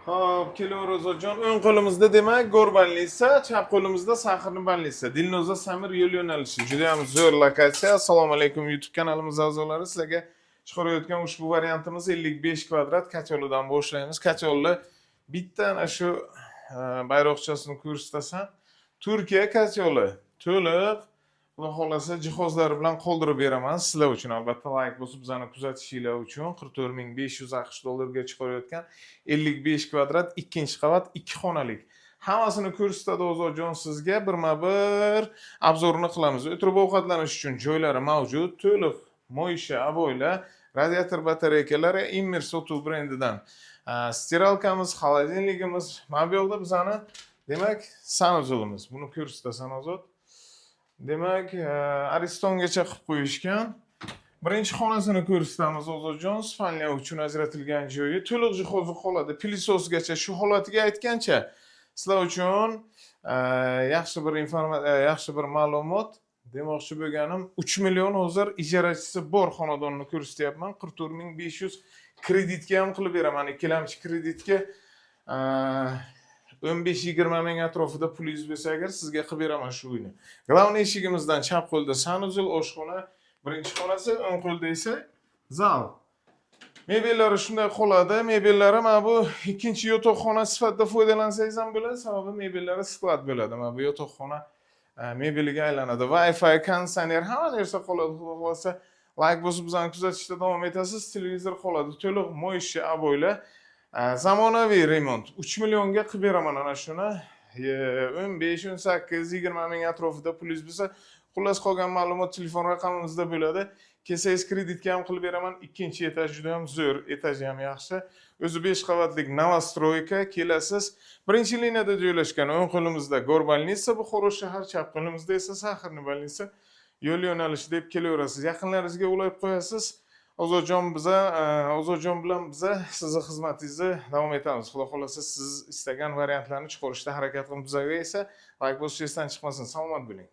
Xo'p, kelaveramiz Ojon. O'ng qo'limizda demak go'rbanlisa, chap qo'limizda Saxirni banlisa. Dilnoza Samir yo'l yo'nalishi. Juda ham zo'r lokatsiya. Assalomu alaykum YouTube kanalimiz a'zolari. Sizlarga chiqarayotgan ushbu variantimiz 55 kvadrat Kacholdan boshlaymiz. Kacholli bitta ana shu bayroqchasini ko'rsatsam, Turkiya Kacholi. To'liq Xudo xolasa jihozlari bilan qoldirib beraman sizlar uchun. Albatta like bosib bizani kuzatishinglar uchun 44500 AQSh dollarga chiqarayotgan 55 kvadrat ikkinchi qavat 2 xonalik. Hammasini ko'rsatadi Ozojon sizga birma-bir obzorini qilamiz. O'tirib ovqatlanish uchun joylari mavjud. To'liq mo'ysha aboylar, radiator batareykalari Immer Sotuv brendidan. Stiralkamiz, xolodilnikimiz, mana bu yoqda bizani demak sanuzulimiz. Buni ko'rsatasan Ozod. Demak, Aristongacha qilib qo'yishgan. Birinchi xonasini ko'rsatamiz Ozodjon. Spalnya uchun ajratilgan joyi, to'liq jihozi qoladi. Pilisosgacha shu holatiga aytgancha sizlar uchun yaxshi bir ma'lumot demoqchi bo'lganim 3 million hozir ijarachisi bor xonadonni ko'rsatyapman. 44500 kreditga ham qilib beraman. Ikkilamchi kreditga 15-20 ming atrofida pulingiz bo'lsa agar sizga qilib beraman shu uyni. Glavniy eshigimizdan chap qo'lda sanuzul, oshxona, birinchi xonasi, o'ng qo'lda esa zal. Mebellari shunday qoladi. Mebellari mana bu ikkinchi yotoqxona sifatida foydalansangiz ham bo'ladi, sababi mebellari sklad bo'ladi. Mana bu yotoqxona mebeliga aylanadi. Wi-Fi, konditsioner, hamma narsa qoladi. Xudo xolasa like bosib bizani kuzatishda davom etasiz. Televizor qoladi. To'liq mo'ysha aboylar. Zamonaviy remont 3 millionga qilib beraman ana shuni. 15, 18, 20 ming atrofida pulingiz bo'lsa, xullas qolgan ma'lumot telefon raqamimizda bo'ladi. Kelsangiz kreditga ham qilib beraman. Ikkinchi etaj juda ham zo'r, etaji ham yaxshi. O'zi 5 qavatlik novostroyka, kelasiz. Birinchi liniyada joylashgan. O'ng qo'limizda Gorbalnitsa, Buxoro shahar, chap qo'limizda esa Saxirni banlisa. Yo'l yo'nalishi deb kelaverasiz. Yaqinlaringizga ulab qo'yasiz. Ozodjon bilan biza sizni xizmatingizda davom etamiz. Xudo xolasa siz istagan variantlarni chiqarishda harakat qilib bizga esa like bosishdan chiqmasin. Salomat bo'ling.